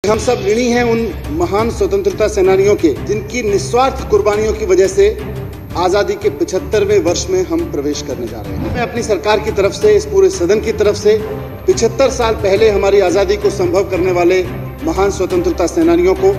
हम सब ऋणी हैं उन महान स्वतंत्रता सेनानियों के जिनकी निस्वार्थ कुर्बानियों की वजह से आज़ादी के 75वें वर्ष में हम प्रवेश करने जा रहे हैं। मैं अपनी सरकार की तरफ से, इस पूरे सदन की तरफ से 75 साल पहले हमारी आज़ादी को संभव करने वाले महान स्वतंत्रता सेनानियों को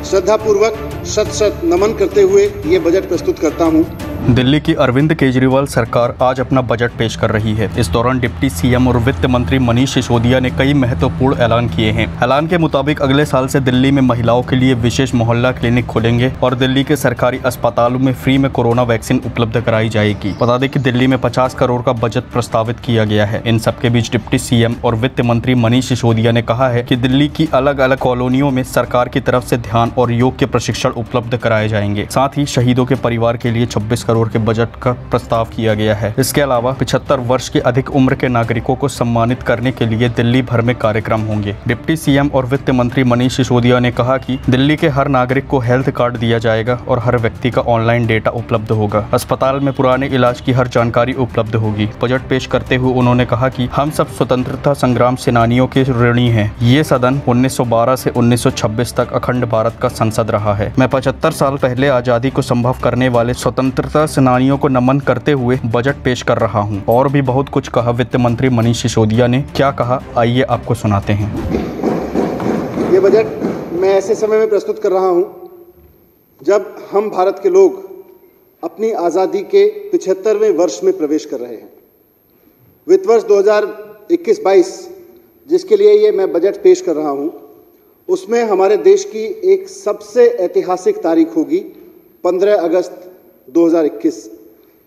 श्रद्धापूर्वक शत शत नमन करते हुए ये बजट प्रस्तुत करता हूँ। दिल्ली की अरविंद केजरीवाल सरकार आज अपना बजट पेश कर रही है। इस दौरान डिप्टी सीएम और वित्त मंत्री मनीष सिसोदिया ने कई महत्वपूर्ण ऐलान किए हैं। ऐलान के मुताबिक अगले साल से दिल्ली में महिलाओं के लिए विशेष मोहल्ला क्लिनिक खुलेंगे और दिल्ली के सरकारी अस्पतालों में फ्री में कोरोना वैक्सीन उपलब्ध कराई जाएगी। बता दें कि दिल्ली में 50 करोड़ का बजट प्रस्तावित किया गया है। इन सबके बीच डिप्टी सीएम और वित्त मंत्री मनीष सिसोदिया ने कहा है कि दिल्ली की अलग अलग कॉलोनियों में सरकार की तरफ से ध्यान और योग के प्रशिक्षण उपलब्ध कराए जाएंगे। साथ ही शहीदों के परिवार के लिए 26 करोड़ के बजट का प्रस्ताव किया गया है। इसके अलावा 75 वर्ष के अधिक उम्र के नागरिकों को सम्मानित करने के लिए दिल्ली भर में कार्यक्रम होंगे। डिप्टी सीएम और वित्त मंत्री मनीष सिसोदिया ने कहा कि दिल्ली के हर नागरिक को हेल्थ कार्ड दिया जाएगा और हर व्यक्ति का ऑनलाइन डेटा उपलब्ध होगा। अस्पताल में पुराने इलाज की हर जानकारी उपलब्ध होगी। बजट पेश करते हुए उन्होंने कहा कि हम सब स्वतंत्रता संग्राम सेनानियों के ऋणी हैं। ये सदन 1912 से 1926 तक अखंड भारत का संसद रहा है। मैं 75 साल पहले आजादी को संभव करने वाले स्वतंत्रता सेनानियों को नमन करते हुए बजट पेश कर रहा हूं। और भी बहुत कुछ कहा वित्त मंत्री मनीष सिसोदिया ने। क्या कहा, आइए आपको सुनाते हैं। ये बजट मैं ऐसे समय में प्रस्तुत कर रहा हूं जब हम भारत के लोग अपनी आज़ादी के 75वें वर्ष में प्रवेश कर रहे हैं। वित्त वर्ष 2021-22 जिसके लिए ये मैं बजट पेश कर रहा हूं, उसमें हमारे देश की एक सबसे ऐतिहासिक तारीख होगी 15 अगस्त 2021,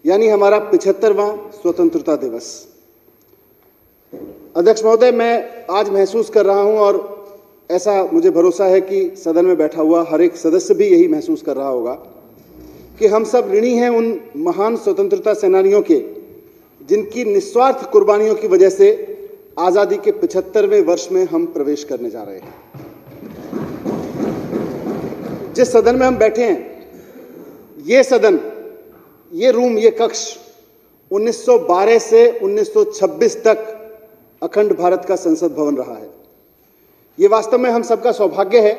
यानी हमारा 75वां स्वतंत्रता दिवस। अध्यक्ष महोदय, मैं आज महसूस कर रहा हूं और ऐसा मुझे भरोसा है कि सदन में बैठा हुआ हर एक सदस्य भी यही महसूस कर रहा होगा कि हम सब ऋणी हैं उन महान स्वतंत्रता सेनानियों के जिनकी निस्वार्थ कुर्बानियों की वजह से आज़ादी के 75वें वर्ष में हम प्रवेश करने जा रहे हैं। जिस सदन में हम बैठे हैं, ये सदन, ये रूम, ये कक्ष 1912 से 1926 तक अखंड भारत का संसद भवन रहा है। ये वास्तव में हम सबका सौभाग्य है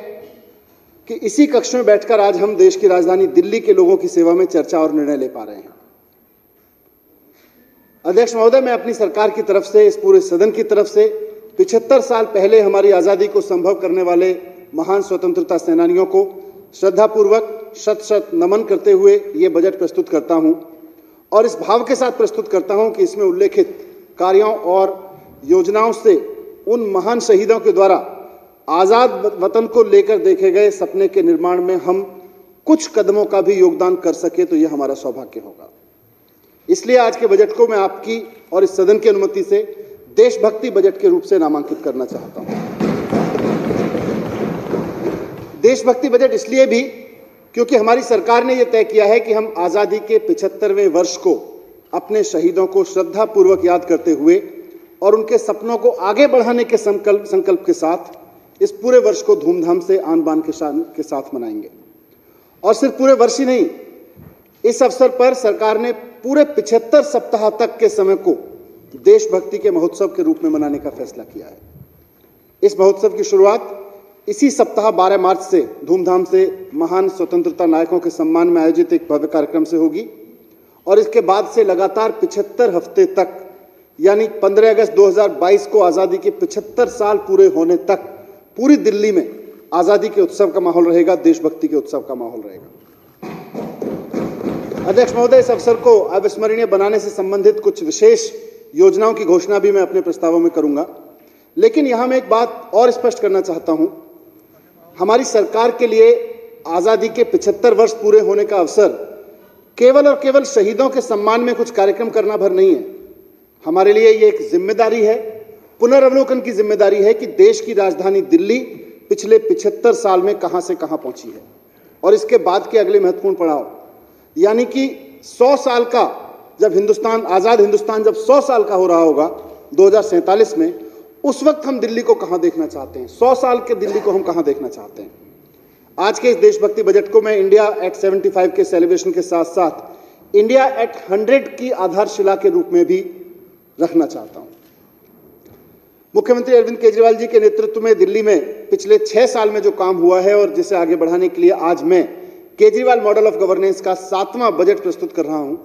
कि इसी कक्ष में बैठकर आज हम देश की राजधानी दिल्ली के लोगों की सेवा में चर्चा और निर्णय ले पा रहे हैं। अध्यक्ष महोदय, मैं अपनी सरकार की तरफ से, इस पूरे सदन की तरफ से 75 साल पहले हमारी आज़ादी को संभव करने वाले महान स्वतंत्रता सेनानियों को श्रद्धापूर्वक शत शत नमन करते हुए ये बजट प्रस्तुत करता हूं और इस भाव के साथ प्रस्तुत करता हूं कि इसमें उल्लेखित कार्यों और योजनाओं से उन महान शहीदों के द्वारा आज़ाद वतन को लेकर देखे गए सपने के निर्माण में हम कुछ कदमों का भी योगदान कर सके तो यह हमारा सौभाग्य होगा। इसलिए आज के बजट को मैं आपकी और इस सदन की अनुमति से देशभक्ति बजट के रूप से नामांकित करना चाहता हूं। देशभक्ति बजट इसलिए भी क्योंकि हमारी सरकार ने यह तय किया है कि हम आज़ादी के 75वें वर्ष को अपने शहीदों को श्रद्धापूर्वक याद करते हुए और उनके सपनों को आगे बढ़ाने के संकल्प के साथ इस पूरे वर्ष को धूमधाम से आन बान के साथ मनाएंगे। और सिर्फ पूरे वर्ष ही नहीं, इस अवसर पर सरकार ने पूरे 75 सप्ताह तक के समय को देशभक्ति के महोत्सव के रूप में मनाने का फैसला किया है। इस महोत्सव की शुरुआत इसी सप्ताह 12 मार्च से धूमधाम से महान स्वतंत्रता नायकों के सम्मान में आयोजित एक भव्य कार्यक्रम से होगी और इसके बाद से लगातार 75 हफ्ते तक, यानी 15 अगस्त 2022 को आज़ादी के 75 साल पूरे होने तक पूरी दिल्ली में आज़ादी के उत्सव का माहौल रहेगा, देशभक्ति के उत्सव का माहौल रहेगा। अध्यक्ष महोदय, इस अवसर को अविस्मरणीय बनाने से संबंधित कुछ विशेष योजनाओं की घोषणा भी मैं अपने प्रस्तावों में करूंगा, लेकिन यहां मैं एक बात और स्पष्ट करना चाहता हूं। हमारी सरकार के लिए आज़ादी के 75 वर्ष पूरे होने का अवसर केवल और केवल शहीदों के सम्मान में कुछ कार्यक्रम करना भर नहीं है। हमारे लिए ये एक जिम्मेदारी है, पुनर्अवलोकन की जिम्मेदारी है कि देश की राजधानी दिल्ली पिछले 75 साल में कहां से कहां पहुंची है और इसके बाद के अगले महत्वपूर्ण पड़ाव, यानी कि 100 साल का, जब हिंदुस्तान, आज़ाद हिंदुस्तान जब 100 साल का हो रहा होगा 2047 में, उस वक्त हम दिल्ली को कहां देखना चाहते हैं, 100 साल के दिल्ली को हम कहां देखना चाहते हैं। आज के इस देशभक्ति बजट को मैं इंडिया एट 75 के सेलिब्रेशन के साथ साथ इंडिया एट 100 की आधारशिला के रूप में भी रखना चाहता हूं। मुख्यमंत्री अरविंद केजरीवाल जी के नेतृत्व में दिल्ली में पिछले 6 साल में जो काम हुआ है और जिसे आगे बढ़ाने के लिए आज मैं केजरीवाल मॉडल ऑफ गवर्नेंस का 7वां बजट प्रस्तुत कर रहा हूं।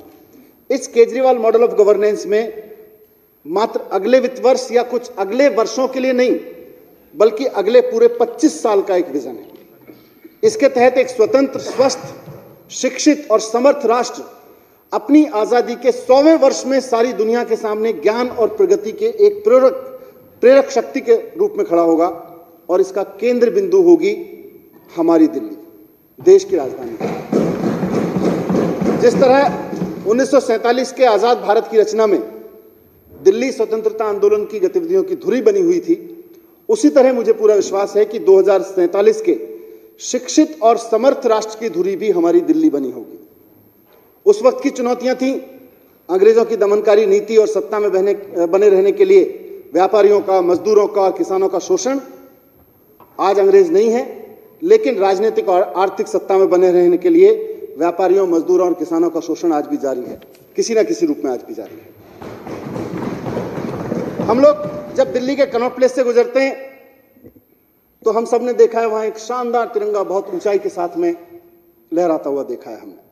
इस केजरीवाल मॉडल ऑफ गवर्नेंस में मात्र अगले वित्त वर्ष या कुछ अगले वर्षों के लिए नहीं, बल्कि अगले पूरे 25 साल का एक विजन है। इसके तहत एक स्वतंत्र, स्वस्थ, शिक्षित और समर्थ राष्ट्र अपनी आजादी के 100वें वर्ष में सारी दुनिया के सामने ज्ञान और प्रगति के एक प्रेरक शक्ति के रूप में खड़ा होगा और इसका केंद्र बिंदु होगी हमारी दिल्ली, देश की राजधानी। जिस तरह 1947 के आजाद भारत की रचना में दिल्ली स्वतंत्रता आंदोलन की गतिविधियों की धुरी बनी हुई थी, उसी तरह मुझे पूरा विश्वास है कि 2047 के शिक्षित और समर्थ राष्ट्र की धुरी भी हमारी दिल्ली बनी होगी। उस वक्त की चुनौतियां थीं अंग्रेजों की दमनकारी नीति और सत्ता में बने रहने के लिए व्यापारियों का, मजदूरों का और किसानों का शोषण। आज अंग्रेज नहीं है, लेकिन राजनीतिक और आर्थिक सत्ता में बने रहने के लिए व्यापारियों, मजदूरों और किसानों का शोषण आज भी जारी है, किसी ना किसी रूप में आज भी जारी है। हम लोग जब दिल्ली के कनॉट प्लेस से गुजरते हैं तो हम सब ने देखा है वहां एक शानदार तिरंगा बहुत ऊंचाई के साथ में लहराता हुआ देखा है हमने।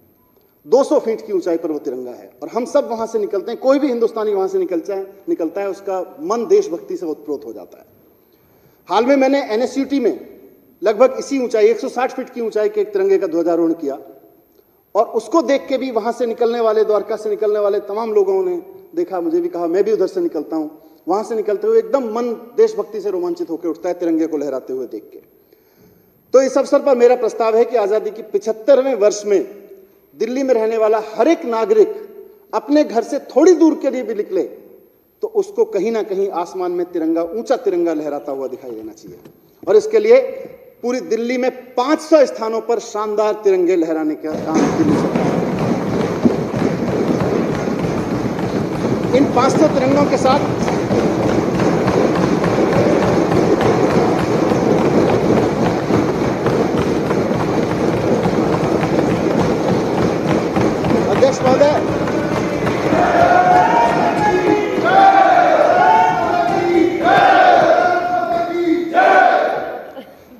200 फीट की ऊंचाई पर वो तिरंगा है और हम सब वहां से निकलते हैं। कोई भी हिंदुस्तानी वहां से निकलता है उसका मन देशभक्ति से ओतप्रोत हो जाता है। हाल में मैंने NSUT में लगभग इसी ऊंचाई 160 फीट की ऊंचाई के एक तिरंगे का ध्वजारोहण किया और उसको देख के भी वहां से निकलने वाले, द्वारका से निकलने वाले तमाम लोगों ने देखा, मुझे भी कहा, मैं भी उधर से निकलता हूं। वहां से निकलते हुए एकदम मन देशभक्ति से रोमांचित होकर उठता है तिरंगे को लहराते हुए देख के। तो इस अवसर पर मेरा प्रस्ताव है कि आजादी की 75वें वर्ष में दिल्ली में रहने वाला हर एक नागरिक अपने घर से थोड़ी दूर के लिए भी निकले तो उसको कहीं ना कहीं आसमान में तिरंगा, ऊंचा तिरंगा लहराता हुआ दिखाई देना चाहिए। और इसके लिए पूरी दिल्ली में 500 स्थानों पर शानदार तिरंगे लहराने का काम दिल्ली सरकार करेगी। इन 500 तिरंगों के साथ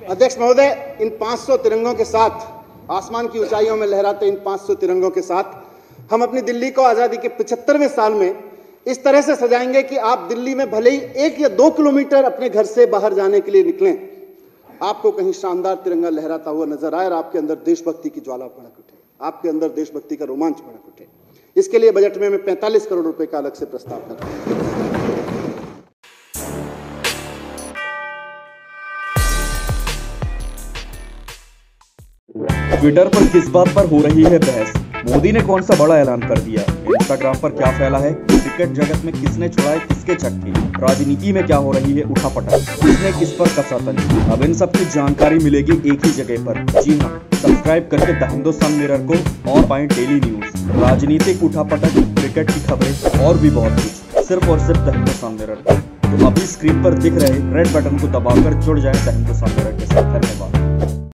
अध्यक्ष महोदय, इन 500 तिरंगों के साथ, आसमान की ऊंचाइयों में लहराते इन 500 तिरंगों के साथ हम अपनी दिल्ली को आजादी के 75वें साल में इस तरह से सजाएंगे कि आप दिल्ली में भले ही 1 या 2 किलोमीटर अपने घर से बाहर जाने के लिए निकलें, आपको कहीं शानदार तिरंगा लहराता हुआ नजर आए और आपके अंदर देशभक्ति की ज्वाला भड़क उठे, आपके अंदर देशभक्ति का रोमांच भड़क उठे। इसके लिए बजट में मैं 45 करोड़ रुपए का अलग से प्रस्ताव कर रहा हूं। ट्विटर पर किस बात पर हो रही है बहस? मोदी ने कौन सा बड़ा ऐलान कर दिया? इंस्टाग्राम पर क्या फैला है? क्रिकेट जगत में किसने छुड़ाए किसके छक्के? राजनीति में क्या हो रही है उठापटक? किसने किस पर कसा तंज? अब इन सब की जानकारी मिलेगी एक ही जगह पर। जी हाँ, सब्सक्राइब करके द हिंदुस्तान मिरर को और पाएं डेली न्यूज, राजनीतिक उठापटक, क्रिकेट की खबरें और भी बहुत कुछ, सिर्फ और सिर्फ द हिंदुस्तान मिरर। तो अभी स्क्रीन पर दिख रहे रेड बटन को दबाकर जुड़ जाए द हिंदुस्तान मिरर के साथ। धन्यवाद।